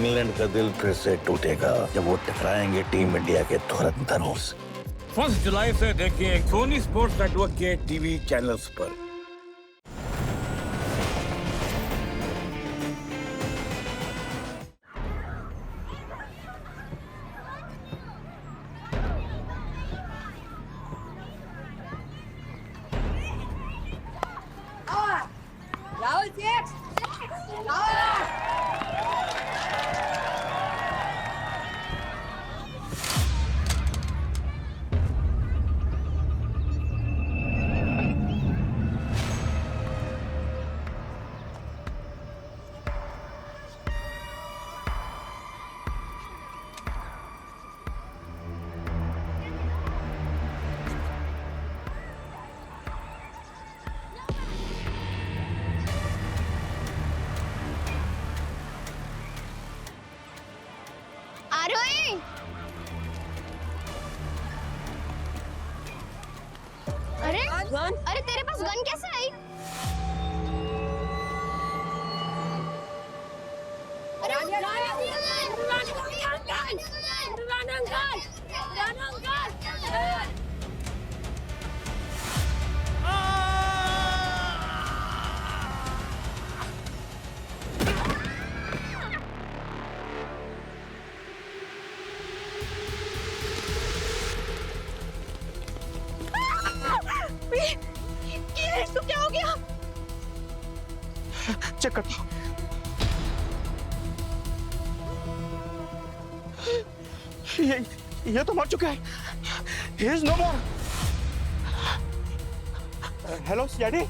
England का दिल फिर से टूटेगा जब वो टकराएंगे टीम इंडिया के धुरंधरों से। 1 जुलाई से देखिए सोनी स्पोर्ट्स नेटवर्क के टीवी चैनल्स पर। अरे तेरे पास गन कैसे आई? तो क्या हो गया? चेक करता हूं। ये तो मर चुका है। He is no more. Hello CID.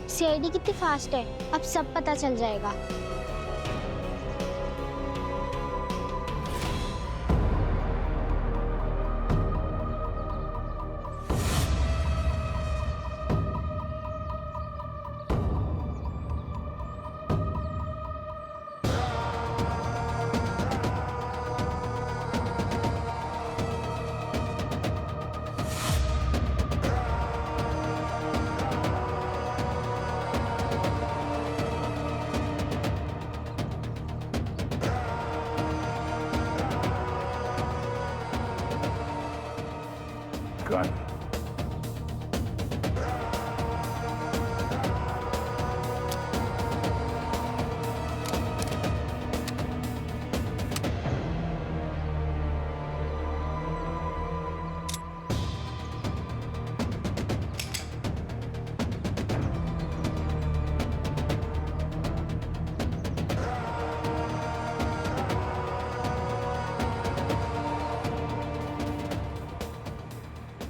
CID कितनी फास्ट है, अब सब पता चल जाएगा। गन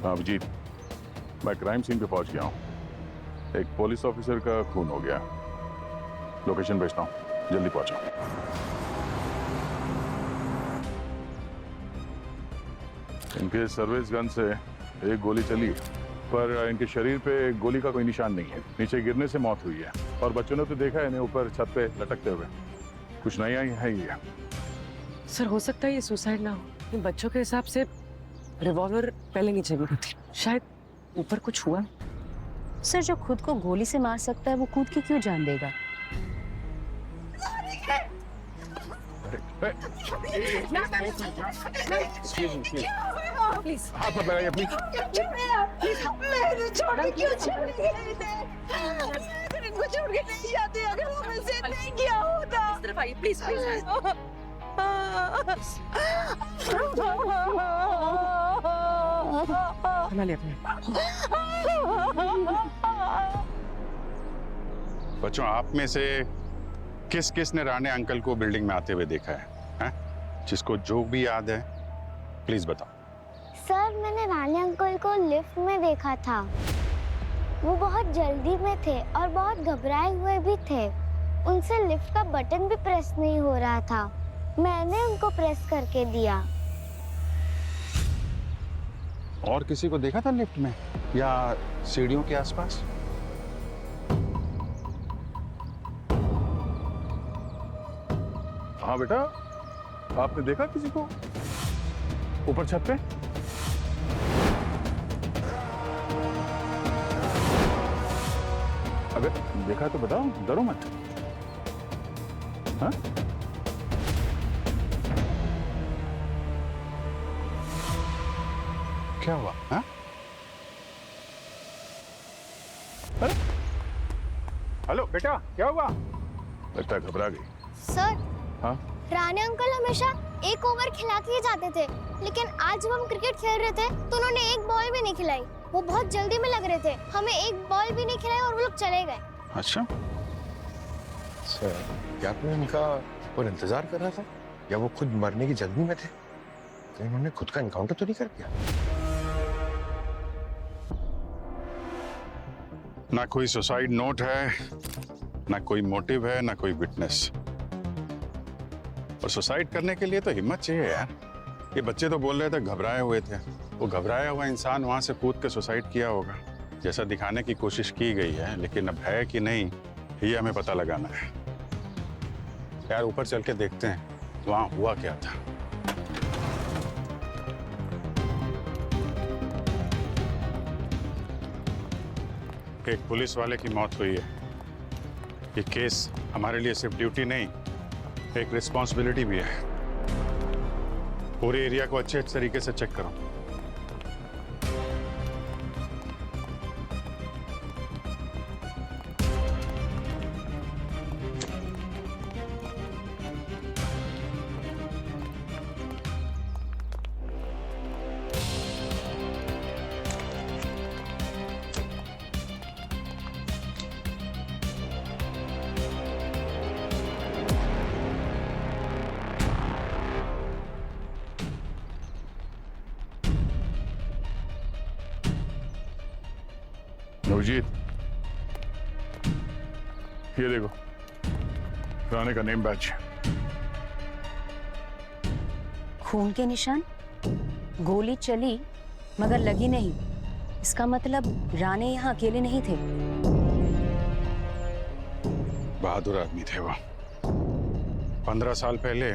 अभिजीत, मैं क्राइम सीन पे पहुंच गया हूं। एक पुलिस ऑफिसर का खून हो गया। लोकेशन भेजता हूं, जल्दी पहुंचो। इनके सर्विस गन से एक गोली चली, पर इनके शरीर पे गोली का कोई निशान नहीं है। नीचे गिरने से मौत हुई है और बच्चों ने तो देखा है इन्हें ऊपर छत पे लटकते हुए। कुछ नया ही है ये। सर, हो सकता है ये सुसाइड ना हो। इन बच्चों के हिसाब से रिवॉल्वर पहले नीचे गिरी थी, शायद ऊपर कुछ हुआ। सर, जो खुद को गोली से मार सकता है वो कूद के क्यों जान देगा? प्लीज आप लगाइए प्लीज। मैंने छोड़ के क्यों चली गई? इनको छोड़ के नहीं जाती। अगर वो मुझसे नहीं किया होता। इस तरफ आइए प्लीज प्लीज। बच्चों, आप में से किस किस ने राणे अंकल को बिल्डिंग में आते हुए देखा है? हैं? जिसको जो भी याद है प्लीज बताओ। सर, मैंने राणे अंकल अंकल को लिफ्ट में देखा था। वो बहुत जल्दी में थे और बहुत घबराए हुए भी थे। उनसे लिफ्ट का बटन भी प्रेस नहीं हो रहा था। मैंने उनको प्रेस करके दिया। और किसी को देखा था लिफ्ट में या सीढ़ियों के आसपास? हाँ बेटा, आपने देखा किसी को ऊपर छत पे? अगर देखा तो बताओ, डरो मत। हाँ? क्या हुआ? हाँ? अरे, हेलो बेटा, क्या हुआ? लगता है घबरा गई। सर, हाँ? राणे अंकल हमेशा एक ओवर खिला के जाते थे, लेकिन आज जब हम क्रिकेट खेल रहे थे तो उन्होंने एक बॉल भी नहीं खिलाई। वो बहुत जल्दी में लग रहे थे, हमें एक बॉल भी नहीं खिलाई और वो लोग चले गए। अच्छा, सर, क्या आपने उनका और इंतजार कर रहा था या वो खुद मरने की जल्दी में थे? तो इन्होंने खुद का एनकाउंटर तो नहीं कर दिया? ना कोई सुसाइड नोट है, ना कोई मोटिव है, ना कोई विटनेस। और सुसाइड करने के लिए तो हिम्मत चाहिए यार। ये बच्चे तो बोल रहे थे घबराए हुए थे। वो घबराया हुआ इंसान वहां से कूद के सुसाइड किया होगा, जैसा दिखाने की कोशिश की गई है, लेकिन अब है कि नहीं ये हमें पता लगाना है। यार ऊपर चल के देखते हैं वहां हुआ क्या था। एक पुलिस वाले की मौत हुई है। ये केस हमारे लिए सिर्फ ड्यूटी नहीं, एक रिस्पॉन्सिबिलिटी भी है। पूरे एरिया को अच्छे तरीके से चेक करो। नवजीत, ये देखो, राणे का नेम बैच। खून के निशान, गोली चली मगर लगी नहीं। इसका मतलब राणे यहाँ अकेले नहीं थे। बहादुर आदमी थे वो। 15 साल पहले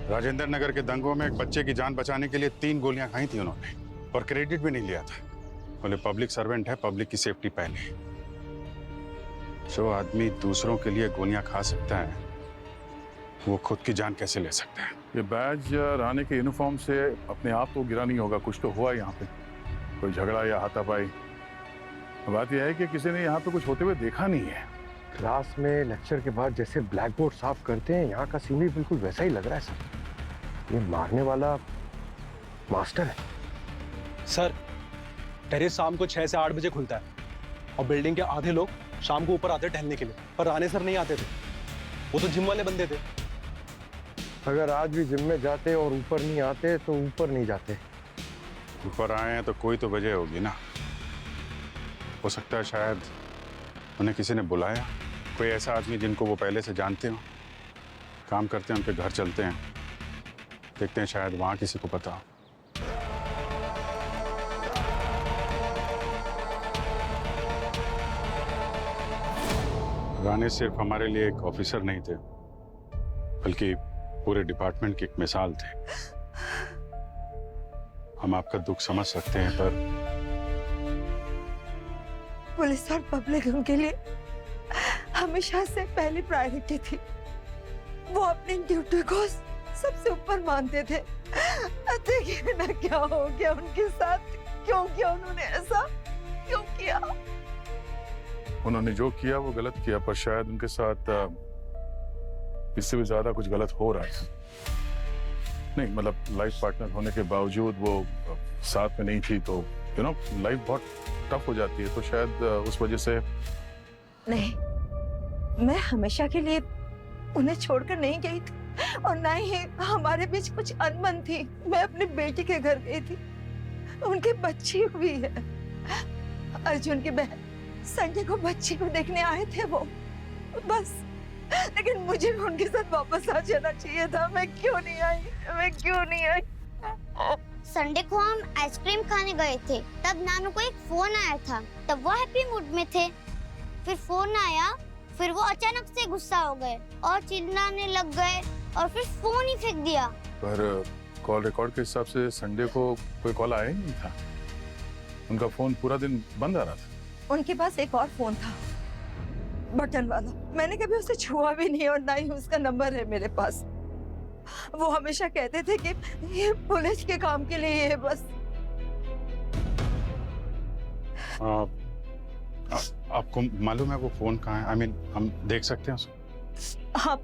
राजेंद्र नगर के दंगों में एक बच्चे की जान बचाने के लिए 3 गोलियां खाई थी उन्होंने, और क्रेडिट भी नहीं लिया था। बोले पब्लिक सर्वेंट है, पब्लिक की सेफ्टी पहले। जो आदमी दूसरों के लिए गोलियां खा सकता है, वो खुद की जान कैसे ले सकता है? ये बैज राणे के यूनिफॉर्म से अपने आप तो गिरा नहीं होगा, कुछ तो हुआ यहाँ पे, कोई झगड़ा या हाथापाई। बात यह है कि किसी ने यहाँ पे कुछ होते हुए देखा नहीं है। क्लास में लेक्चर के बाद जैसे ब्लैक बोर्ड साफ करते हैं, यहाँ का सीन भी बिल्कुल वैसा ही लग रहा है सर। ये मारने वाला मास्टर है। सर, टेरेस शाम को 6 से 8 बजे खुलता है और बिल्डिंग के आधे लोग शाम को ऊपर आते टहलने के लिए, पर राणे सर नहीं आते थे। वो तो जिम वाले बंदे थे। अगर आज भी जिम में जाते और ऊपर नहीं आते तो ऊपर नहीं जाते। ऊपर आए हैं तो कोई तो वजह होगी ना। हो सकता है शायद उन्हें किसी ने बुलाया, कोई ऐसा आदमी जिनको वो पहले से जानते हो, काम करते हैं, उनके घर चलते हैं, देखते हैं शायद वहां किसी को पता हो। राणे सिर्फ हमारे लिए एक ऑफिसर नहीं थे, बल्कि पूरे डिपार्टमेंट की एक मिसाल थे। हम आपका दुख समझ सकते हैं, पर पुलिस और पब्लिक उनके लिए हमेशा से पहली प्रायोरिटी थी। वो अपनी ड्यूटी को सबसे ऊपर मानते थे। देखिए ना क्या हो गया उनके साथ, क्यों किया उन्होंने ऐसा, क्यों किया? उन्होंने जो किया वो गलत किया, पर शायद उनके साथ इससे भी ज्यादा कुछ गलत हो रहा है। नहीं मतलब लाइफ पार्टनर होने के बावजूद वो साथ में नहीं थी, तो यू नो लाइफ बहुत टफ हो जाती है, तो शायद उस वजह से। नहीं, मैं हमेशा के लिए उन्हें छोड़कर नहीं गई थी और ना ही हमारे बीच कुछ अनबन थी। मैं अपनी बेटी के घर गई थी। उनकी बच्ची हुई है। अर्जुन की बहन संडे को बच्ची को देखने आए थे वो, बस। लेकिन मुझे भी उनके साथ वापस आ जाना चाहिए था। मैं क्यों नहीं आई? संडे को हम आइसक्रीम खाने गए थे, तब नानू को एक फोन आया था। तब वो हैप्पी मूड में थे। फिर फोन आया, फिर वो अचानक से गुस्सा हो गए और चिल्लाने लग गए और फिर फोन ही फेंक दिया। पर कॉल रिकॉर्ड के हिसाब से संडे को कोई कॉल आया ही नहीं था। उनका फोन पूरा दिन बंद आ रहा था। उनके पास एक और फोन था, बटन वाला। मैंने कभी उसे छुआ भी नहीं और ना ही उसका नंबर है मेरे पास। वो हमेशा कहते थे कि ये पुलिस के काम के लिए है बस। आपको मालूम है वो फोन कहाँ है? I mean, हम देख सकते हैं उसको? आप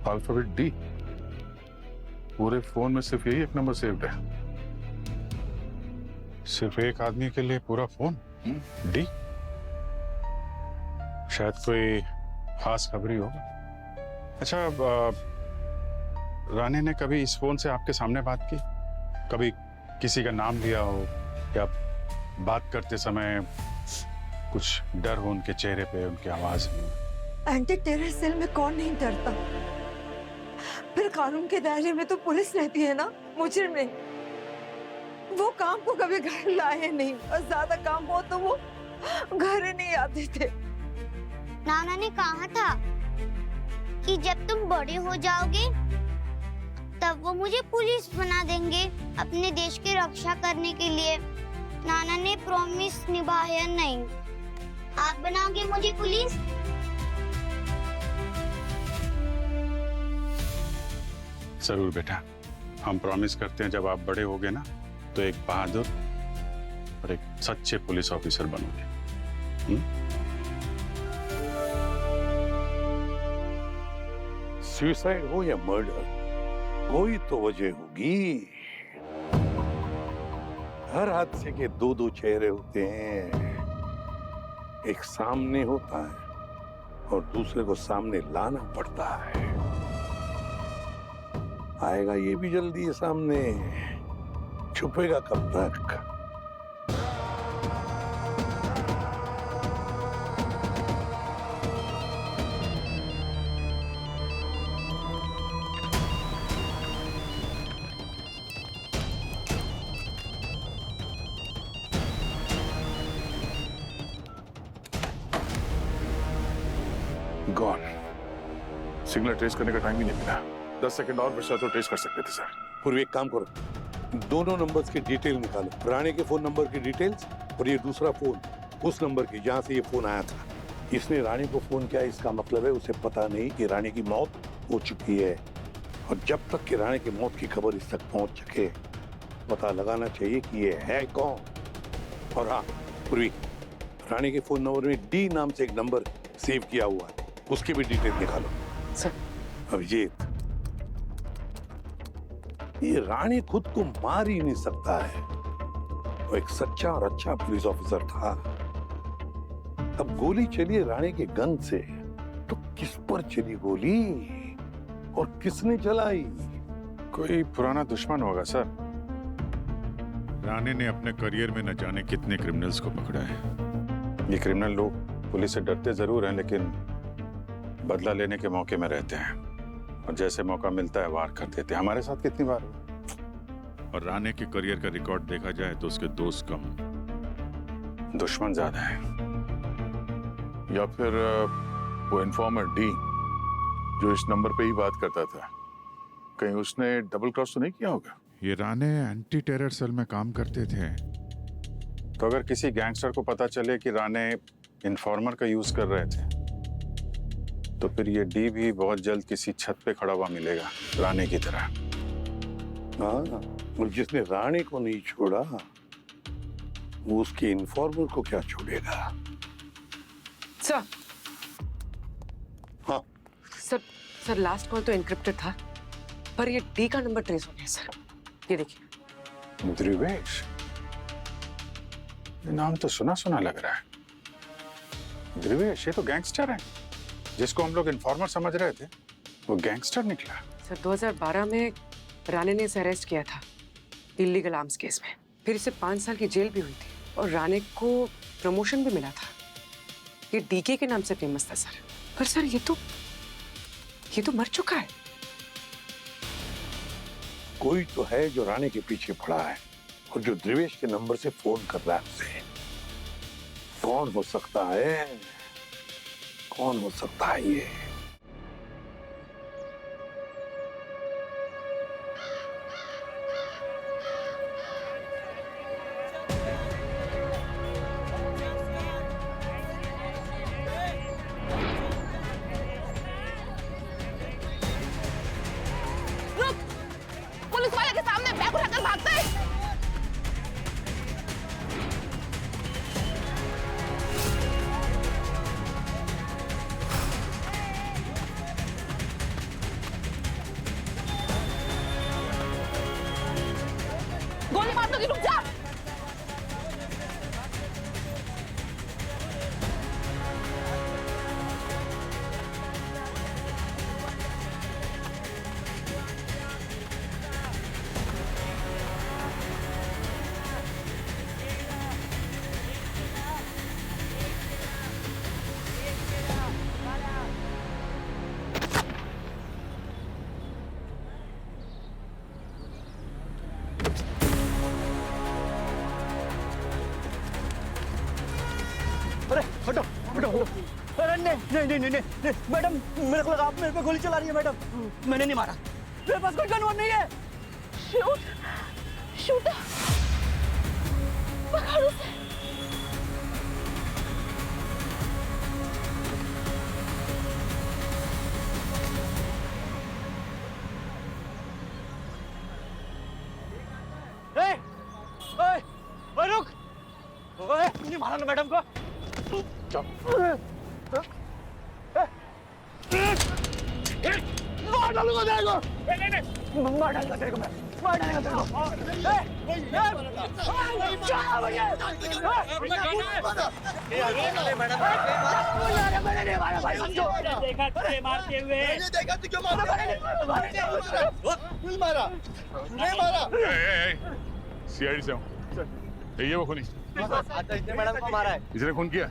अल्फाबेट डी। पूरे फोन में सिर्फ यही एक नंबर सेव्ड है। सिर्फ एक आदमी के लिए पूरा फोन? डी? शायद कोई खास खबरी होगा। अच्छा, रानी ने कभी इस फोन से आपके सामने बात की? कभी किसी का नाम लिया हो या बात करते समय कुछ डर हो उनके चेहरे पे, उनकी आवाज में? एंटी टेरर सेल में कौन नहीं डरता? फिर कानून के दायरे में तो पुलिस रहती है ना, मुजरिम नहीं। वो काम को कभी घर लाए नहीं और ज्यादा काम हो तो वो घर ही नहीं आते थे। नाना ने कहा था कि जब तुम बड़े हो जाओगे तब वो मुझे पुलिस बना देंगे अपने देश की रक्षा करने के लिए। नाना ने प्रॉमिस निभाया नहीं। आप बनाओगे मुझे पुलिस? जरूर बेटा, हम प्रॉमिस करते हैं जब आप बड़े होगे ना तो एक बहादुर और एक सच्चे पुलिस ऑफिसर बनोगे। सुसाइड हो या मर्डर, कोई तो वजह होगी। हर हादसे के दो दो चेहरे होते हैं। एक सामने होता है और दूसरे को सामने लाना पड़ता है। आएगा ये भी जल्दी है सामने, छुपेगा कब तक? गॉन। सिग्नल ट्रेस करने का टाइम ही नहीं मिला। 10 सेकंड और बचा तो ट्रेस कर सकते थे सर। पूर्व एक काम करो, दोनों नंबर्स की डिटेल निकालो। राणे के फोन नंबर की डिटेल्स और ये दूसरा फोन उस नंबर की जहां से ये फोन आया था। इसने राणे को फोन किया, इसका मतलब है उसे पता नहीं कि राणे की मौत हो चुकी है। और जब तक कि राणे की मौत की खबर इस तक पहुंच सके, पता लगाना चाहिए कि ये है कौन। और हाँ पूर्वी, राणे के फोन नंबर में डी नाम से एक नंबर सेव किया हुआ है, उसकी भी डिटेल निकालो। सर। अभिजीत, ये राणे खुद को मार ही नहीं सकता है। वो एक सच्चा और अच्छा पुलिस ऑफिसर था। अब गोली चली राणे के गन से, तो किस पर चली गोली और किसने चलाई? कोई पुराना दुश्मन होगा सर। राणे ने अपने करियर में न जाने कितने क्रिमिनल्स को पकड़ा है। ये क्रिमिनल लोग पुलिस से डरते जरूर हैं, लेकिन बदला लेने के मौके में रहते हैं और जैसे मौका मिलता है वार कर देते हैं। हमारे साथ कितनी बार हुआ। और राणे के करियर का रिकॉर्ड देखा जाए तो उसके दोस्त कम, दुश्मन ज्यादा है। या फिर वो इन्फॉर्मर डी जो इस नंबर पे ही बात करता था, कहीं उसने डबल क्रॉस तो नहीं किया होगा? ये राणे एंटी टेरर सेल में काम करते थे। तो अगर किसी गैंगस्टर को पता चले कि राणे इन्फॉर्मर का यूज कर रहे थे, तो फिर ये डी भी बहुत जल्द किसी छत पे खड़ा हुआ मिलेगा राणे की तरह। हाँ, और जिसने राणे को नहीं छोड़ा वो उसके इन्फॉर्मर को क्या छोड़ेगा? सर। हाँ सर, लास्ट कॉल तो एनक्रिप्टेड था, पर ये डी का नंबर ट्रेस हो गया सर। ये देखिए। ध्रुवेश, ये नाम तो सुना सुना लग रहा है। ध्रुवेश, ये तो गैंगस्टर है। जिसको हम लोग इन्फॉर्मर समझ रहे थे वो गैंगस्टर निकला। सर 2012 में राणे ने इसे अरेस्ट किया था इलीगल आर्म्स केस में। फिर इसे 5 साल की जेल भी हुई थी और राणे को प्रमोशन भी मिला था। ये डीके के नाम से फेमस था सर। पर सर ये तो मर चुका है। कोई तो है जो राणे के पीछे पड़ा है और जो ध्रुवेश के नंबर से फोन कर रहा है उसे। कौन हो सकता है? कौन हो सकता है ये? पुलिस वाले के सामने बैग उठाकर भागता है। गोली मार दोगी, रुक जा। अरे हटो हटो हटो। अरे नहीं मैडम, मेरे को लगा आप मेरे पे गोली चला रही है। मैडम मैंने नहीं मारा, मेरे पास कोई गन वन नहीं है। शूट पकड़ उसे। ओए रुक। ओए नहीं मारा ना मैडम को। मार डालूंगा तेरे को। नहीं मार डालूंगा तेरे को मैं। मार डालूंगा तेरे को। सीआईडी से हूँ। ये वो खूनी मैडम को मारा है। इसने खून किया?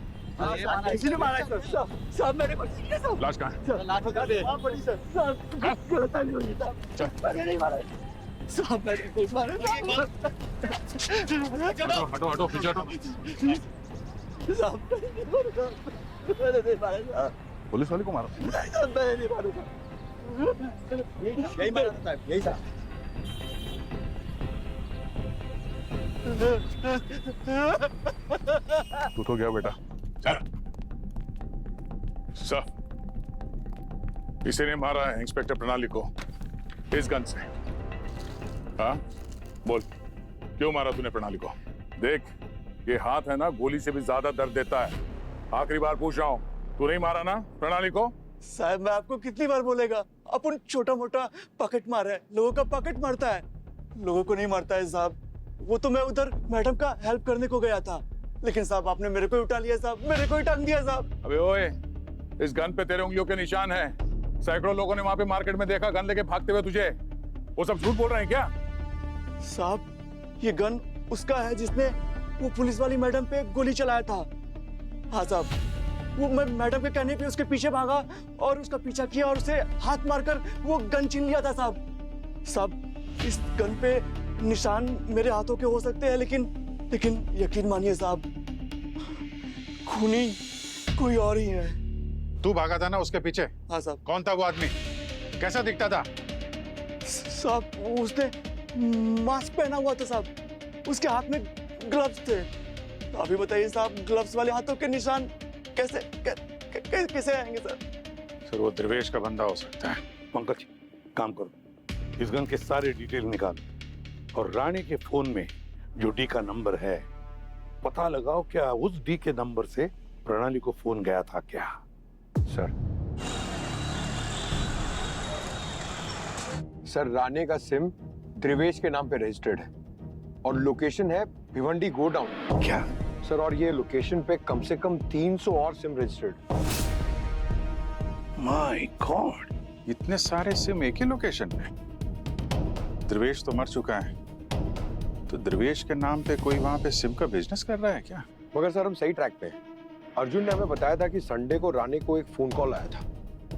इसी ने मारा है सर। साहब मेरे को लाश कहाँ है? लाश बता दे। साहब गलत नहीं हुई साहब। मैंने नहीं मारा है साहब, मैंने नहीं मारा। हटो हटो पीछे हटो। साहब मैंने नहीं मारा साहब। पुलिस वाले को मारो। नहीं साहब, मैंने नहीं मारा साहब। यही मारा था साहब, यही साहब। तू तो गया बेटा। चल। सर, इसी ने मारा है इंस्पेक्टर प्रणाली को इस गन से। हाँ बोल, क्यों मारा तूने प्रणाली को? देख, ये हाथ है ना, गोली से भी ज्यादा दर्द देता है। आखिरी बार पूछ रहा हूँ, तू नहीं मारा ना प्रणाली को? साहब मैं आपको कितनी बार बोलेगा, अपन छोटा मोटा पॉकेट मारा है, लोगों का पॉकेट मारता है, लोगों को नहीं मारता है साहब। वो तो मैं उधर मैडम का हेल्प करने को गया था, लेकिन साहब आपने मेरे को ही उठा लिया साहब, मेरे को ही टांग दिया साहब। अबे ओए, इस गन पे तेरे उंगलियों के निशान हैं। सैकड़ों लोगों ने वहां पे मार्केट में देखा गन लेके भागते हुए तुझे। वो सब झूठ बोल रहे हैं क्या? साहब ये गन उसका है जिसने वो पुलिस वाली मैडम पे गोली चलाया था। हाँ साहब, वो मैं मैडम के कहने पे उसके पीछे भागा और उसका पीछा किया और उसे हाथ मारकर वो गन छीन लिया था साहब। साहब इस गन पे निशान मेरे हाथों के हो सकते हैं, लेकिन यकीन मानिए साहब, खूनी कोई और ही है। तू भागा था ना उसके पीछे? हाँ साहब। कौन था वो आदमी? कैसा दिखता था? साहब उसने मास्क पहना हुआ था साहब, उसके हाथ में ग्लव्स थे। तो अभी बताइए साहब, ग्लव्स वाले हाथों के निशान कैसे आएंगे सर? सर वो ध्रुवेश का बंदा हो सकता है। पंकज काम करो, इस गन के सारे डिटेल निकालो और रानी के फोन में जो डी का नंबर है पता लगाओ, क्या उस डी के नंबर से प्रणाली को फोन गया था क्या? सर राणे का सिम ध्रुवेश के नाम पे रजिस्टर्ड है और लोकेशन है भिवंडी गोडाउन। क्या सर और ये लोकेशन पे कम से कम 300 और सिम रजिस्टर्ड। माय गॉड, इतने सारे सिम एक ही लोकेशन पे। ध्रुवेश तो मर चुका है, तो ध्रुवेश के नाम पे कोई वहां पे सिम का बिजनेस कर रहा है क्या? मगर सर हम सही ट्रैक पे हैं। अर्जुन ने हमें बताया था कि संडे को रानी को एक फोन कॉल आया था।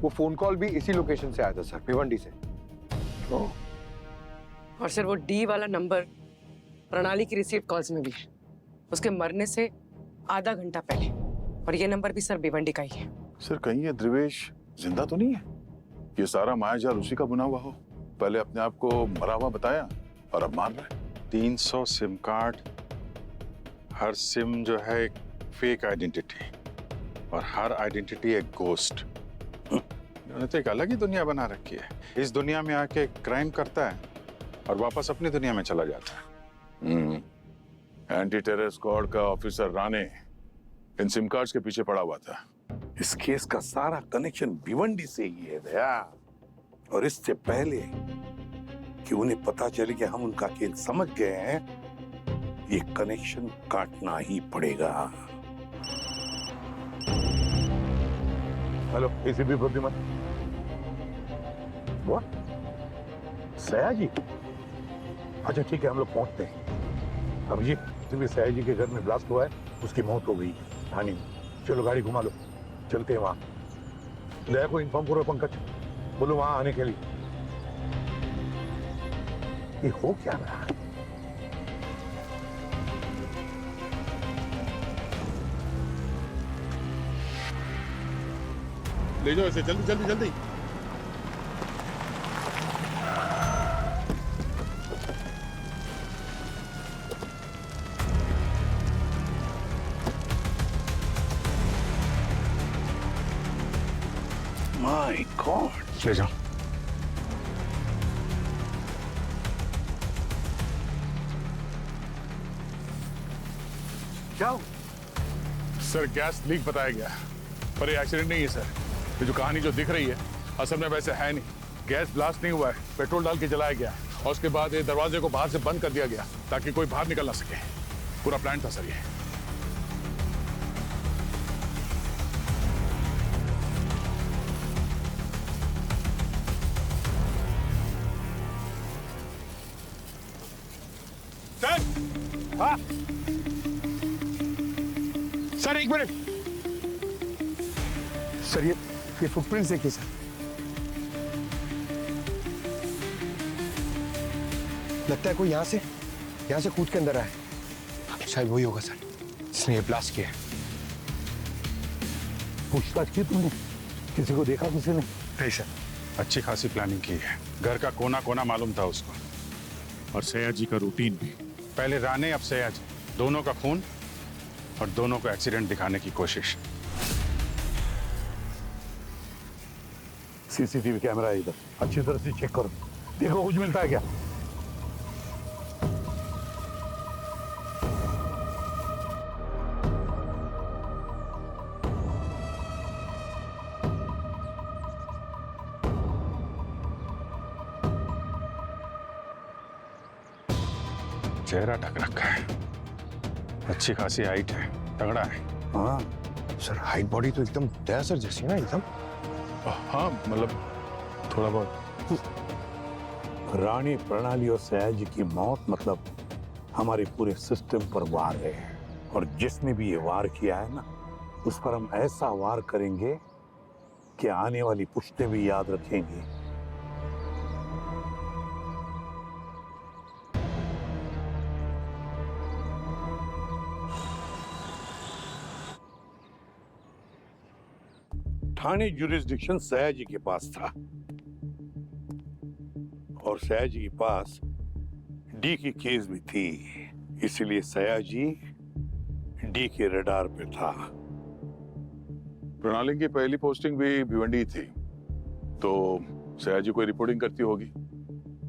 वो फोन कॉल भी इसी लोकेशन से आया था सर, भिवंडी से। और सर वो डी वाला नंबर प्रणाली की रिसीव्ड कॉल्स में भी है, उसके मरने से आधा घंटा पहले। और ये नंबर भी सर भिवंडी का ही है। सर कहीं ये ध्रुवेश जिंदा तो नहीं है? ये सारा मायाजाल उसी का बुना हुआ हो? पहले अपने आप को मरा हुआ बताया और अब मार रहा है। 300 सिम कार्ड, हर सिम जो है एक फेक आइडेंटिटी, और हर आइडेंटिटी एक घोस्ट। इन्होंने तो एक अलग ही दुनिया बना रखी है। इस दुनिया में आके क्राइम करता है और वापस अपनी दुनिया में चला जाता है। एंटी टेरर स्क्वाड का ऑफिसर राणे इन सिम कार्ड्स के पीछे पड़ा हुआ था। इस केस का सारा कनेक्शन भिवंडी से ही है दया। और इससे पहले कि उन्हें पता चले कि हम उनका खेल समझ गए हैं, ये कनेक्शन काटना ही पड़ेगा। Hello, ACP Pratima. What? Sayaji? अच्छा ठीक है, हम लोग पहुंचते हैं। अभिजीत, सयाजी के घर में ब्लास्ट हुआ है, उसकी मौत हो गई थाने में। चलो गाड़ी घुमा लो, चलते हैं वहां। दया को इन्फॉर्म करो पंकज, बोलो वहां आने के लिए। ये हो क्या रहा है? ले जाओ इसे, जल्दी जल्दी जल्दी। माय गॉड, ले जाओ। क्या? सर गैस लीक बताया गया, पर ये एक्सीडेंट नहीं है सर। ये जो कहानी जो दिख रही है असल में वैसे है नहीं। गैस ब्लास्ट नहीं हुआ है, पेट्रोल डाल के जलाया गया और उसके बाद ये दरवाजे को बाहर से बंद कर दिया गया ताकि कोई बाहर निकल ना सके। पूरा प्लान था सर ये। हाँ सर, एक मिनट सर, ये फुटप्रिंट्स देखिए सर। लगता है कोई यहाँ से कूद के अंदर आया है। शायद वही होगा सर जिसने ये ब्लास्ट किया है। पूछताछ की तुमने? किसी को देखा? किसी ने? नहीं सर, अच्छी खासी प्लानिंग की है। घर का कोना कोना मालूम था उसको। और सयाजी का रूटीन भी। पहले राणे, अब सयाजी, दोनों का खून और दोनों को एक्सीडेंट दिखाने की कोशिश। सीसीटीवी कैमरा है इधर, अच्छी तरह से चेक करो, देखो कुछ मिलता है क्या। चेहरा ढक रखा है, अच्छी खासी हाइट है, तगड़ा है। हाँ सर, हाइट बॉडी तो एकदम दया सर जैसी है ना, एकदम। हाँ मतलब थोड़ा बहुत। रानी, प्रणाली और सयाजी की मौत मतलब हमारे पूरे सिस्टम पर वार है। और जिसने भी ये वार किया है ना, उस पर हम ऐसा वार करेंगे कि आने वाली पुश्तें भी याद रखेंगी। थाने जुरिस्डिक्शन सयाजी के पास था और सयाजी के पास डी की केस भी थी, इसलिए सयाजी डी के रडार पे था। प्रणाली की पहली पोस्टिंग भी भिवंडी थी, तो सयाजी कोई रिपोर्टिंग करती होगी।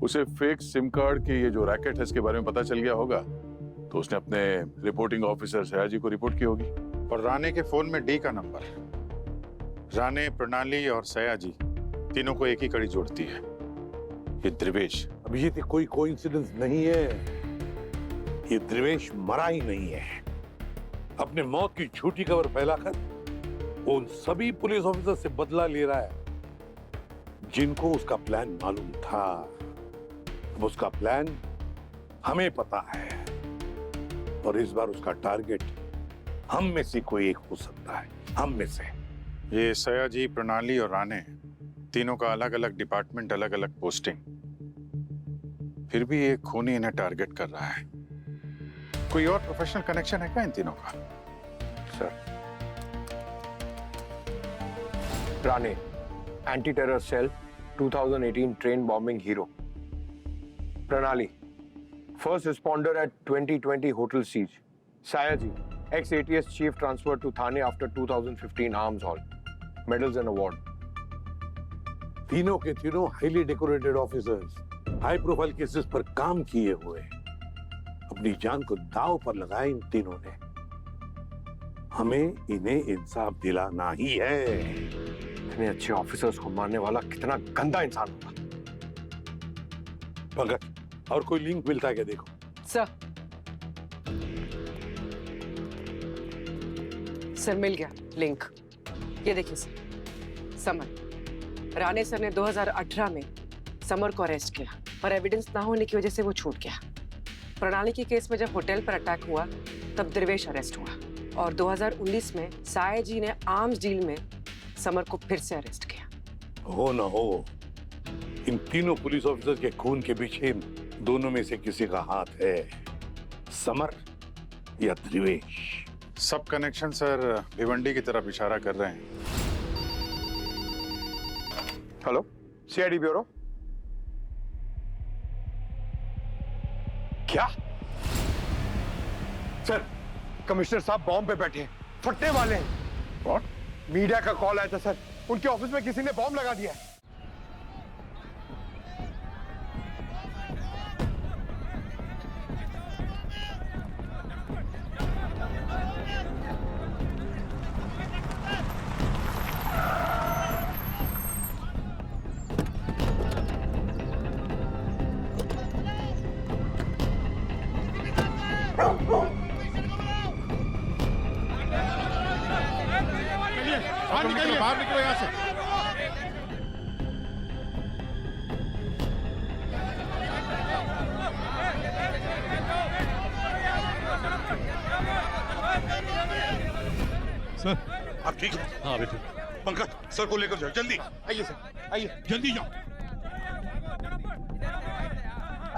उसे फेक सिम कार्ड की ये जो रैकेट है इसके बारे में पता चल गया होगा, तो उसने अपने रिपोर्टिंग ऑफिसर सयाजी को रिपोर्ट की होगी। और राणे के फोन में डी का नंबर, राणे, प्रणाली और सयाजी तीनों को एक ही कड़ी जोड़ती है, ये ध्रुवेश। अभिजीत, ये कोई कोइंसिडेंस नहीं है, ये ध्रुवेश मरा ही नहीं है। अपने मौत की झूठी खबर फैलाकर वो उन सभी पुलिस ऑफिसर से बदला ले रहा है जिनको उसका प्लान मालूम था। अब उसका प्लान हमें पता है और इस बार उसका टारगेट हम में से कोई एक हो सकता है, हम में से। ये सयाजी, प्रणाली और राणे तीनों का अलग अलग डिपार्टमेंट, अलग अलग पोस्टिंग, फिर भी एक खूनी इन्हें टारगेट कर रहा है। कोई और प्रोफेशनल कनेक्शन है क्या इन तीनों का? Sir, Rane, anti terror cell, 2018 train bombing hero. Pranali, first responder at 2020 hotel siege. Sayaji, ex ATS chief transferred to Thane after 2015 arms haul. Medals and award. तीनों के तीनों highly decorated officers, high profile cases पर काम किए हुए, अपनी जान को दांव पर लगाए इन तीनों ने। हमें इन्हें इंसाफ दिलाना ही है। इतने अच्छे ऑफिसर्स को मारने वाला कितना गंदा इंसान होगा। पंकज, और कोई लिंक मिलता है क्या देखो। सर मिल गया लिंक। ये देखिए सर, समर, राणे सर ने 2018 में समर को अरेस्ट किया, पर एविडेंस ना होने की वजह से वो छूट गया। प्रणाली के केस में जब होटल पर अटैक हुआ तब दिवेश अरेस्ट हुआ और 2019 में साया जी ने आर्म्स डील में समर को फिर से अरेस्ट किया। हो ना हो, इन तीनों पुलिस ऑफिसर्स के खून के पीछे दोनों में से किसी का हाथ है, समर या दिवेश। सब कनेक्शन सर भिवंडी की तरफ इशारा कर रहे हैं। Hello, CID bureau. क्या सर, कमिश्नर साहब बॉम्ब पे बैठे हैं, फटने वाले हैं। व्हाट? मीडिया का कॉल आया था सर, उनके ऑफिस में किसी ने बॉम्ब लगा दिया है। बाहर निकलो यहाँ से। सर, आप ठीक है? हाँ बेटे। पंकज, सर को लेकर जाओ, जल्दी आइए सर, आइए जल्दी जाओ।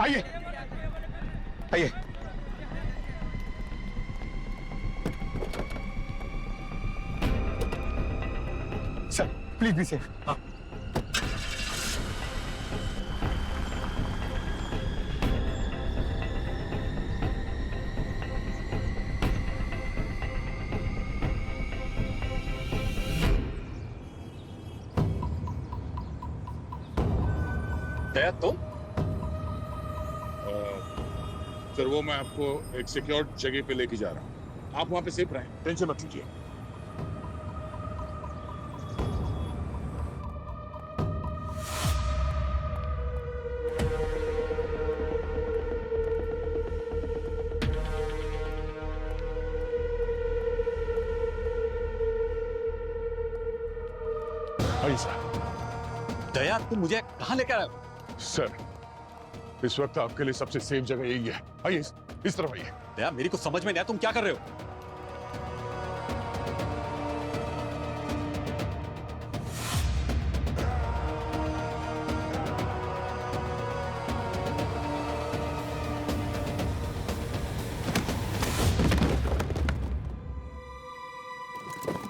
आइए आइए। Sir please be safe. हाँ। दया तुम? सर वो मैं आपको एक सिक्योर जगह पे लेके जा रहा हूँ, आप वहां पे सेफ रहें, टेंशन मत लीजिए। आइए सर। दया, तुम मुझे कहाँ लेकर आए? सर इस वक्त आपके लिए सबसे सेफ जगह यही है, आइए इस तरफ आइए। दया, मेरी को समझ में नहीं आया, तुम क्या कर रहे हो?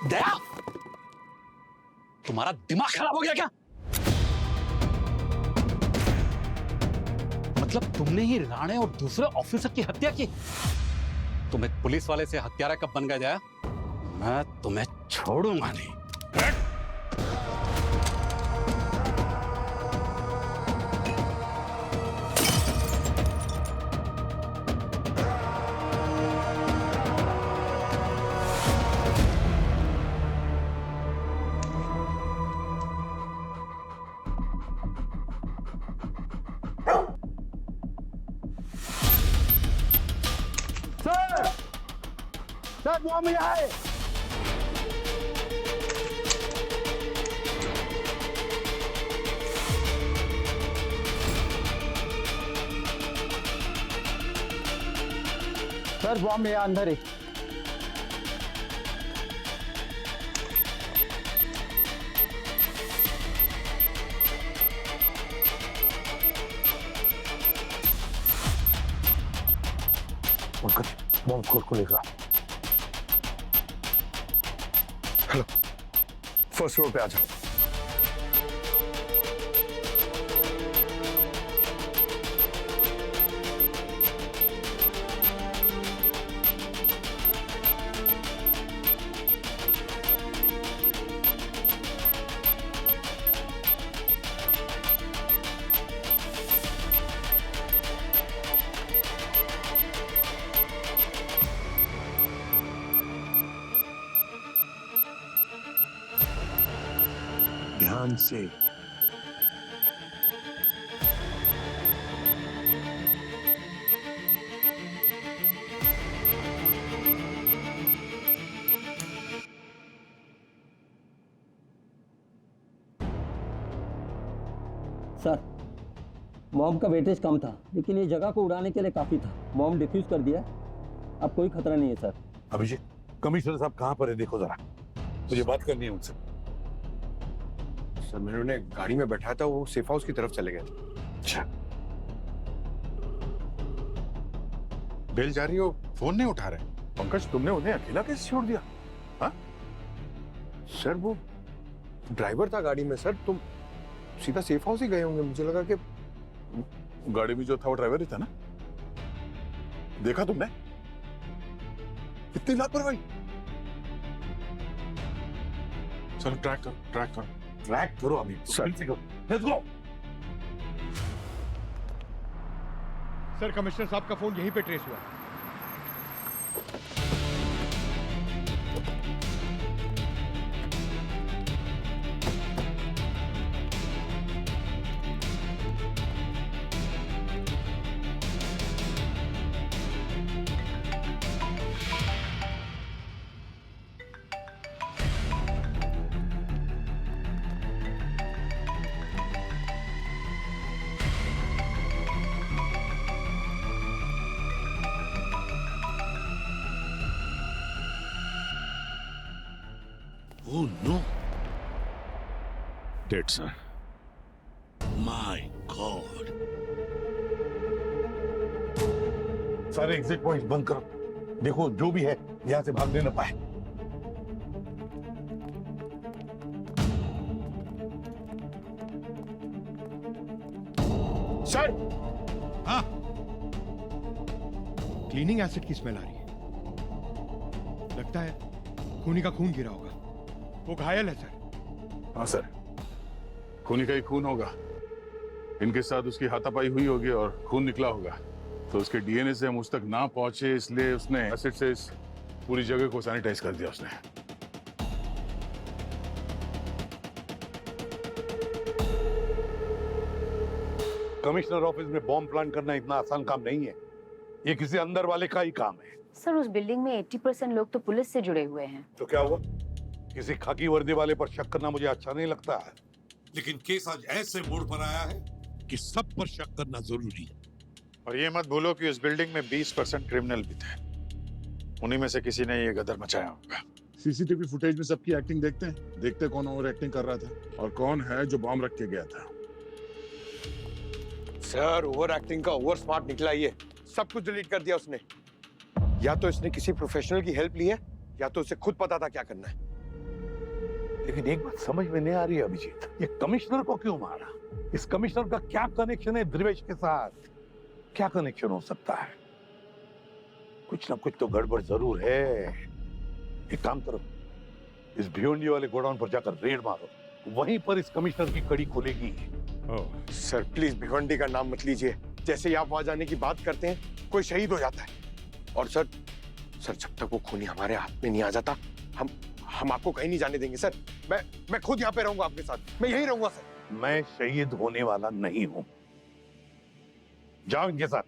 दया, तुम्हारा दिमाग खराब हो गया क्या? मतलब तुमने ही राणे और दूसरे ऑफिसर की हत्या की? तुम एक पुलिस वाले से हत्यारा कब बन गया दया? मैं तुम्हें छोड़ूंगा नहीं। सर बॉम्ब यहाँ है। सर बॉम्ब यहाँ अंदर है। बॉम्ब खोल खुलेगा। हेलो, फर्स्ट फ्लोर पे आ जाओ। ध्यान से। सर बॉम्ब का वेटेज कम था, लेकिन ये जगह को उड़ाने के लिए काफी था। बॉम्ब डिफ्यूज कर दिया, अब कोई खतरा नहीं है सर। अभिजीत, कमिश्नर साहब कहाँ पर है, देखो जरा, मुझे बात करनी है उनसे। सर मैंने उन्हें गाड़ी में बैठाया था, वो सेफ हाउस की तरफ चले गए थे। अच्छा, बेल जा रही हो, फोन नहीं उठा रहे। पंकज, तुमने उन्हें अकेला कैसे छोड़ दिया? हाँ? सर वो ड्राइवर था गाड़ी में सर, तुम सीधा सेफ हाउस ही गए होंगे। मुझे लगा कि गाड़ी में जो था वो ड्राइवर ही था ना? देखा तुमने? कितनी लापरवाही। चलो ट्रैक करो, ट्रैक करो। ट्रैक करो अभी sir. Let's go. Sir commissioner साहब का फोन यहीं पे ट्रेस हुआ। Oh no! Dead sir. My God! सारे एग्जिट पॉइंट्स बंद करो। देखो जो भी है यहाँ से भागने न पाए। सर। हाँ, क्लीनिंग एसिड की स्मेल आ रही है। लगता है खूनी का खून गिरा होगा। वो घायल है सर। हाँ सर, खूनी का ही खून होगा। इनके साथ उसकी हाथापाई हुई होगी और खून निकला होगा, तो उसके डीएनए से हम उस तक ना पहुंचे, इसलिए उसने एसिड से इस पूरी जगह को सैनिटाइज कर दिया उसने। कमिश्नर ऑफिस में बॉम्ब प्लांट करना इतना आसान काम नहीं है। ये किसी अंदर वाले का ही काम है। सर उस बिल्डिंग में 80% लोग तो पुलिस से जुड़े हुए हैं। तो क्या हुआ? किसी खाकी वर्दी वाले पर शक करना मुझे अच्छा नहीं लगता है, लेकिन केस आज ऐसे मोड़ पर आया है कि सब पर शक करना जरूरी है। और ये मत भूलो कि उस बिल्डिंग में 20% क्रिमिनल भी थे। उन्हीं में से किसी ने ये गदर मचाया होगा। सीसीटीवी फुटेज में सबकी एक्टिंग देखते हैं, देखते कौन ओवर एक्टिंग कर रहा था और कौन है जो बॉम्ब रख के गया था। सर ओवर एक्टिंग का ओवर स्मार्ट निकला ये। सब कुछ डिलीट कर दिया उसने। या तो इसने किसी प्रोफेशनल की हेल्प ली है, या तो उसे खुद पता था क्या करना है। लेकिन एक बात समझ में नहीं आ रही है अभिजीत, ये कमिश्नर को क्यों मारा? इस कमिश्नर का क्या कनेक्शन है द्रिवेश के साथ? क्या कनेक्शन हो सकता है? कुछ ना कुछ तो गड़बड़ जरूर है। एक काम करो, इस भिवंडी वाले गोडाउन पर जाकर रेड मारो, वहीं पर इस कमिश्नर की कड़ी खुलेगी। सर प्लीज भिवंडी का नाम मत लीजिए। जैसे ही आप वहां जाने की बात करते हैं, कोई शहीद हो जाता है। और सर जब तक वो खूनी हमारे हाथ में नहीं आ जाता, हम आपको कहीं नहीं जाने देंगे सर। मैं खुद यहाँ पे रहूंगा आपके साथ। मैं यहीं रहूंगा सर। मैं शहीद होने वाला नहीं हूं। जाओ इनके साथ।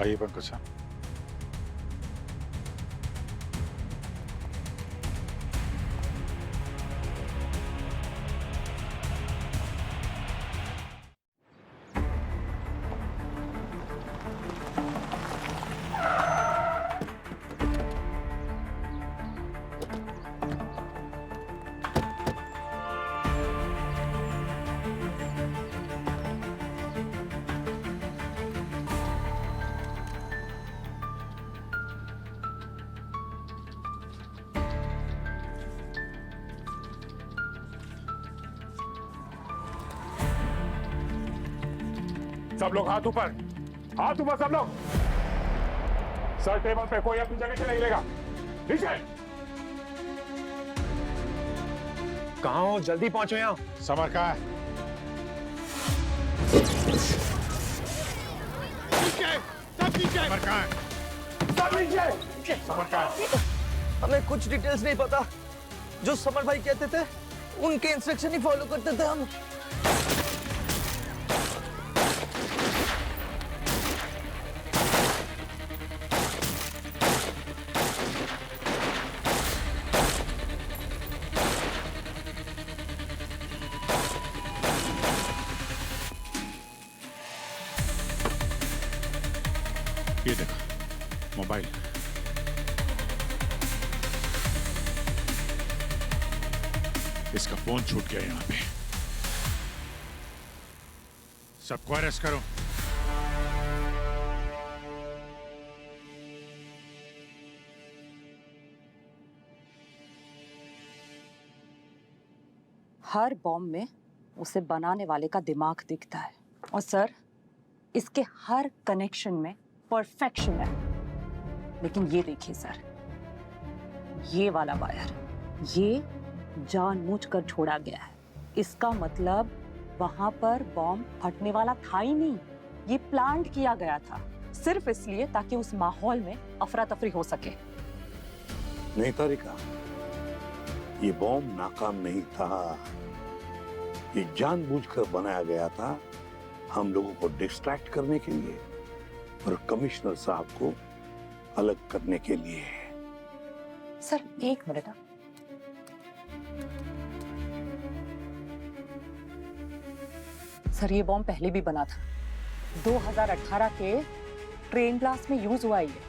आइए पंकज साहब। सब लोग हाथ ऊपर, हाथ ऊपर सब लोग। सर टेबल पे, कोई अपनी जगह से नहीं लेगा। नीचे। कहाँ हो? जल्दी पहुंचो यहाँ। समर कहाँ है? समर कहाँ है? समर कहाँ है? हमें कुछ डिटेल्स नहीं पता। जो समर भाई कहते थे उनके इंस्ट्रक्शन ही फॉलो करते थे हम। ये देखो मोबाइल। इसका फोन छूट गया यहाँ पे। सबको अरेस्ट करो। हर बॉम्ब में उसे बनाने वाले का दिमाग दिखता है और सर इसके हर कनेक्शन में परफेक्शन है। लेकिन ये देखिए सर, ये वाला वायर ये जानबूझकर छोड़ा गया है। इसका मतलब वहां पर बॉम्ब फटने वाला था ही नहीं, ये प्लांट किया गया था सिर्फ इसलिए ताकि उस माहौल में अफरा तफरी हो सके। नहीं तारिका, ये बॉम्ब नाकाम नहीं था, ये जानबूझकर बनाया गया था हम लोगों को डिस्ट्रैक्ट करने के लिए और कमिश्नर साहब को अलग करने के लिए। सर एक मिनट। सर ये बॉम्ब पहले भी बना था, 2018 के ट्रेन ब्लास्ट में यूज हुआ ये।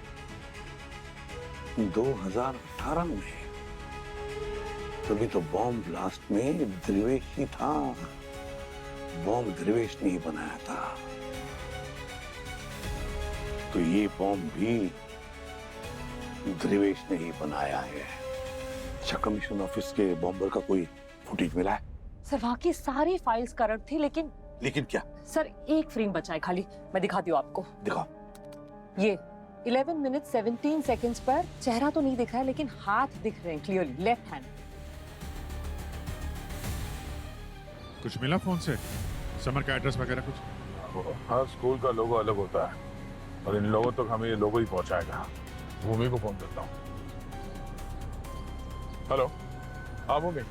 2018 में? तभी तो बॉम्ब ब्लास्ट में ध्रुवेश ही था। बॉम्ब ध्रुवेश ने ही बनाया था, तो ये बॉम्ब भी ध्रुवेश ने ही बनाया है। अच्छा, कमीशन ऑफिस के बॉम्बर का कोई फुटेज मिला है? सर वहां की सारी फाइल्स करप्ट थी, लेकिन क्या? सर एक फ्रेम बचा है खाली, मैं दिखाती हूँ आपको। दिखाओ। ये 11 मिनट 17 सेकंड्स पर चेहरा तो नहीं दिख रहा है लेकिन हाथ दिख रहे हैं क्लियरली, लेफ्ट हैंड। कुछ मिला फोन से? समर का एड्रेस वगैरह कुछ? हर स्कूल का लोगो अलग होता है और इन लोगों तक हमें ये लोगो ही पहुंचाएगा। भूमि को फोन करता हूँ। हेलो, हाँ भूमि,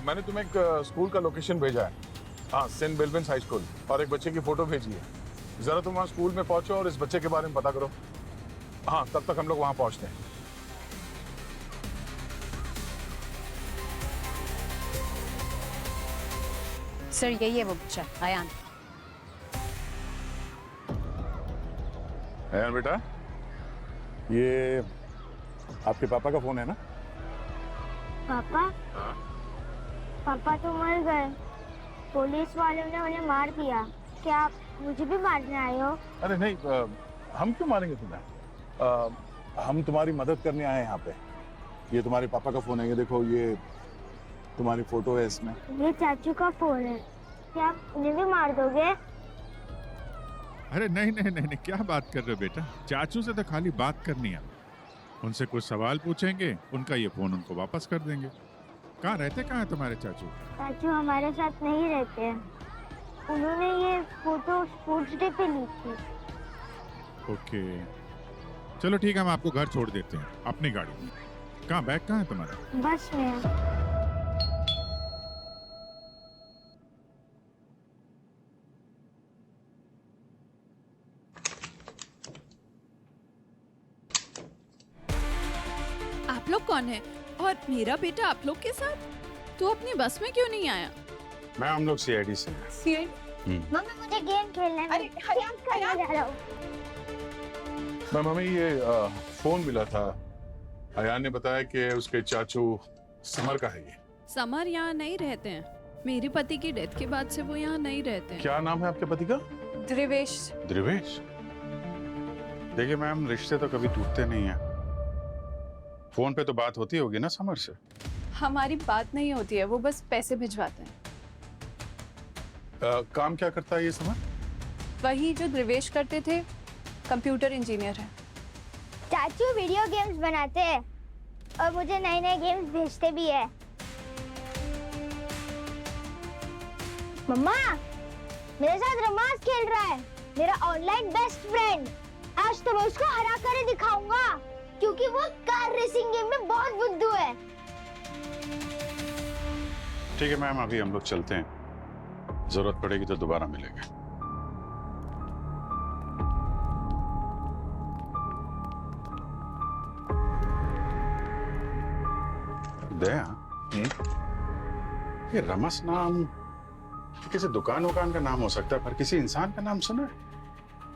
मैंने तुम्हें एक स्कूल का लोकेशन भेजा है। हाँ, सेंट बेल्विन्स हाई स्कूल, और एक बच्चे की फोटो भेजी है। जरा तुम वहाँ स्कूल में पहुंचो और इस बच्चे के बारे में पता करो। हाँ, तब तक हम लोग वहाँ पहुंचते हैं। सर यही है वो बच्चा, आयान। आयान बेटा, ये आपके पापा का फोन है ना? पापा? पापा तो मर गए, पुलिस वालों ने उन्हें मार दिया। क्या आप मुझे भी मारने आए हो? अरे नहीं, हम क्यों मारेंगे तुम्हें? हम तुम्हारी मदद करने आए हैं यहाँ पे। ये तुम्हारे पापा का फोन है, ये देखो, ये तुम्हारी फोटो है इसमें। ये चाचू का फोन है, क्या आप उन्हें भी मार दोगे? अरे नहीं नहीं नहीं नहीं, क्या बात कर रहे हो बेटा? चाचू से तो खाली बात करनी है, उनसे कुछ सवाल पूछेंगे, उनका ये फोन उनको वापस कर देंगे। कहाँ रहते, कहाँ है तुम्हारे चाचू? चाचू हमारे साथ नहीं रहते हैं, उन्होंने ये फोटो स्पोर्ट्स डे पे ली थी। ओके, चलो ठीक है, हम आपको घर छोड़ देते हैं अपनी गाड़ी में। कहाँ, बैग कहाँ है तुम्हारा? बस में। आप लोग कौन है? और मेरा बेटा आप लोग के साथ? तू अपनी बस में क्यों नहीं आया? मैं हम लोग सीआईडी से हैं। सीआईडी? मम्मी मुझे गेम खेलना है। अरे हरियाण खेलने जा रहा हूँ। मैम, हमें ये फोन मिला था। अयान ने बताया कि उसके चाचू समर का है ये। समर यहाँ नहीं रहते हैं, मेरे पति की डेथ के बाद से वो यहाँ नहीं रहते हैं। क्या नाम है आपके पति का? ध्रुवेश। ध्रुवेश? देखिए मैम, रिश्ते तो कभी टूटते नहीं हैं। फोन पे तो बात होती होगी ना समर से? हमारी बात नहीं होती है, वो बस पैसे भिजवाते हैं। काम क्या करता है ये समर? वही जो देवेश करते थे, कंप्यूटर इंजीनियर है। चाचू वीडियो गेम्स बनाते हैं और मुझे नए नए गेम्स भेजते भी है। मम्मा, मेरे साथ रमास खेल रहा है, मेरा ऑनलाइन बेस्ट फ्रेंड। आज तो मैं उसको हरा कर दिखाऊंगा, क्योंकि वो कार रेसिंग गेम में बहुत बुद्धू है। ठीक है मैम, अभी हम लोग चलते हैं, जरूरत पड़ेगी तो दोबारा मिलेंगे। दया, ये रमस नाम किसी दुकान वुकान का नाम हो सकता है, पर किसी इंसान का नाम सुना है?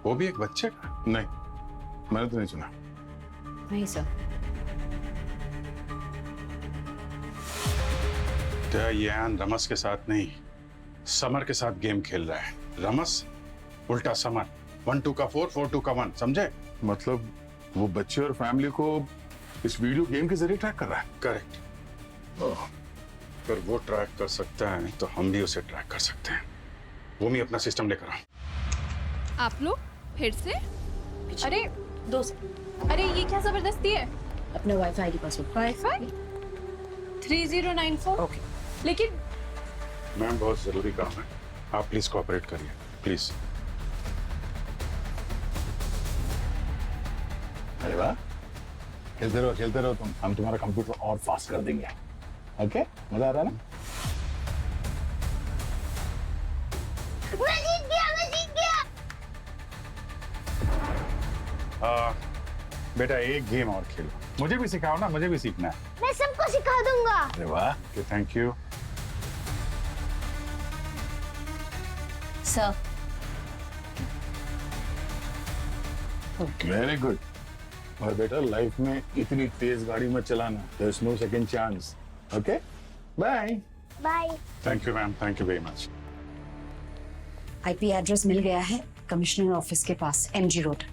वो भी एक बच्चे का? नहीं, मैंने तो नहीं सुना। नहीं सर। दयान रमस के साथ नहीं, समर के साथ गेम खेल रहा है। रमस उल्टा समर, 1 2 का 4 4 2 का 1, समझे? मतलब वो बच्चे और फैमिली को इस वीडियो गेम के जरिए ट्रैक कर रहा है। करेक्ट। अगर वो ट्रैक कर सकता है तो हम भी उसे ट्रैक कर सकते हैं। वो भी अपना सिस्टम लेकर आओ। आप लोग फिर से? अरे अरे ये क्या जबरदस्ती है? अपने वाईफाई के पास वाईफाई 3094। ओके। लेकिन मैम बहुत जरूरी काम है, आप प्लीज कोऑपरेट करिए, प्लीज। अरे वाह, खेलते रहो तुम, हम तुम्हारा कंप्यूटर और फास्ट कर देंगे। ओके, मजा आ रहा है ना? मैं जीत गया। बेटा एक गेम और खेलो, मुझे भी सिखाओ ना, मुझे भी सीखना है। मैं सबको सिखा दूंगा। अरे वाह, thank you. Sir. Very good. और बेटा लाइफ में इतनी तेज गाड़ी मत चलाना, there is no second chance. Okay, bye bye. Thank you ma'am, thank you very much. IP address मिल गया है कमिश्नर ऑफिस के पास, MG road.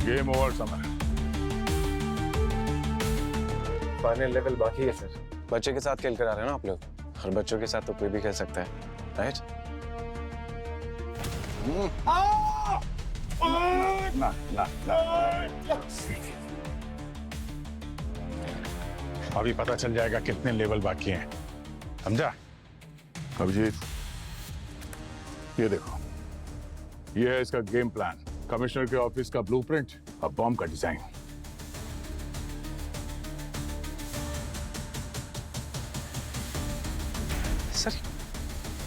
Game over Samar. Final level बाकी है सर। बच्चे के साथ खेल कर आ रहे हैं ना आप लोग, और बच्चों के साथ तो कोई भी खेल सकता है, राइट? अभी पता चल जाएगा कितने लेवल बाकी हैं, समझा? अभिजीत, ये देखो, ये है इसका गेम प्लान, कमिश्नर के ऑफिस का ब्लूप्रिंट और बॉम्ब का डिजाइन।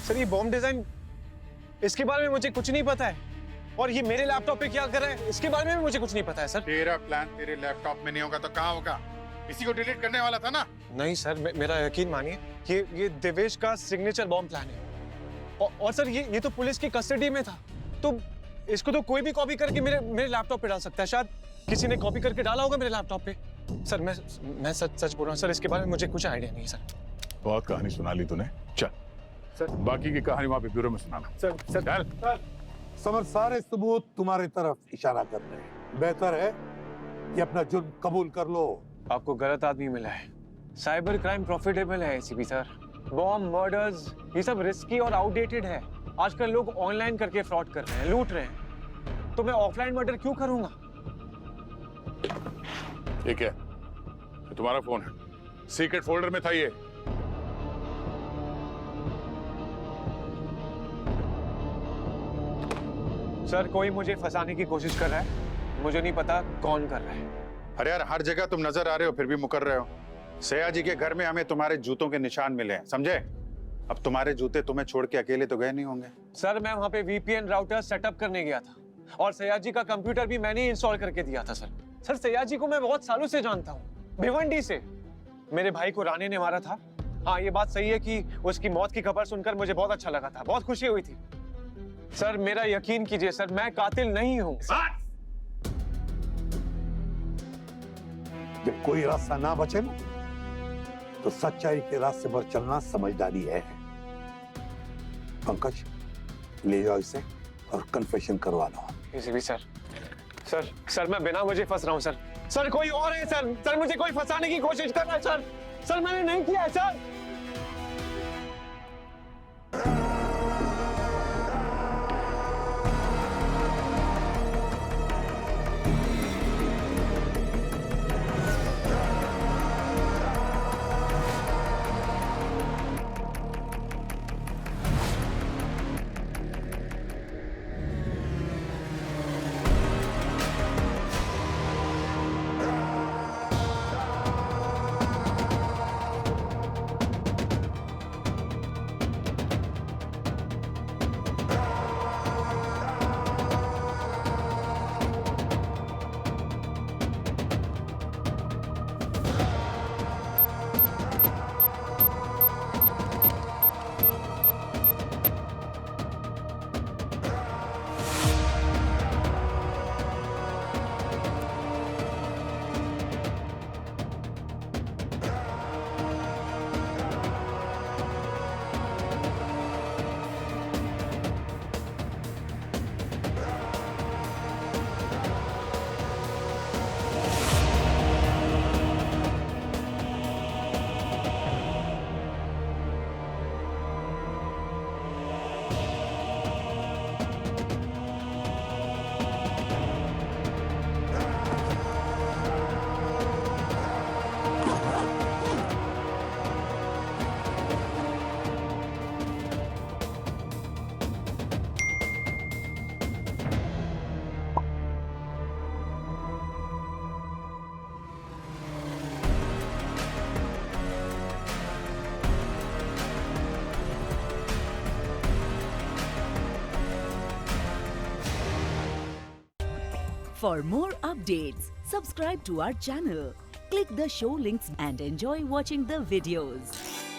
सर ये बॉम्ब डिजाइन, इसके बारे में मुझे कुछ नहीं पता है, और ये मेरे लैपटॉप पे क्या कर रहा है इसके बारे में भी मुझे कुछ नहीं पता है सर। तेरा प्लान तेरे लैपटॉप में नहीं होगा तो कहाँ होगा? इसी को डिलीट करने वाला था ना? नहीं सर, मेरा यकीन मानिए, ये देवेश का सिग्नेचर बॉम्ब प्लान है, और सर ये तो पुलिस की कस्टडी में था, तो इसको तो कोई भी कॉपी करके मेरे लैपटॉप पे डाल सकता है। शायद किसी ने कॉपी करके डाला होगा मेरे लैपटॉप पे। सर मैं सच बोल रहा हूँ सर, इसके बारे में मुझे कुछ आइडिया नहीं है सर। बहुत कहानी सुना ली तूने, चल सर, बाकी की कहानी वहां पे ब्यूरो में सुनाना। सर चल। समर, सारे सबूत तुम्हारी तरफ इशारा कर रहे हैं। बेहतर है कि अपना जुर्म कबूल कर लो। आपको गलत आदमी मिला है। साइबर क्राइम प्रॉफिटेबल है एसीपी सर। बॉम्ब, मर्डर्स, ये सब रिस्की और आउटडेटेड है। आजकल लोग ऑनलाइन करके फ्रॉड कर रहे हैं, लूट रहे हैं, तो मैं ऑफलाइन मर्डर क्यों करूंगा? ठीक है, ये तुम्हारा फोन है, सीक्रेट फोल्डर में था ये। सर कोई मुझे फंसाने की कोशिश कर रहा है, मुझे नहीं पता कौन कर रहा है। अरे यार, हर जगह तुम नजर आ रहे हो फिर भी मुकर रहे हो। सया जी के घर में हमें तुम्हारे जूतों के निशान मिले हैं, समझे? अब तुम्हारे जूते तुम्हें छोड़ के अकेले तो गए नहीं होंगे। सर मैं वहां पे वीपीएन राउटर सेटअप करने गया था, और सयाजी का कंप्यूटर भी मैंने इंस्टॉल करके दिया था सर। सयाजी को मैं बहुत सालों से जानता हूँ, भिवंडी से। मेरे भाई को राणे ने मारा था। हाँ, ये बात सही है कि उसकी मौत की खबर सुनकर मुझे बहुत अच्छा लगा था, बहुत खुशी हुई थी। सर मेरा यकीन कीजिए सर, मैं कातिल नहीं हूँ। जब कोई रास्ता ना बचे ना, तो सच्चाई के रास्ते पर चलना समझदारी है। पंकज, ले जाओ इसे और कन्फेशन करवा लो। एसीपी सर, सर मैं बिना वजह फंस रहा हूँ सर। सर कोई और है सर। सर मुझे कोई फंसाने की कोशिश कर रहा है सर। सर मैंने नहीं किया है sir. For more updates, subscribe to our channel, click the show links and enjoy watching the videos.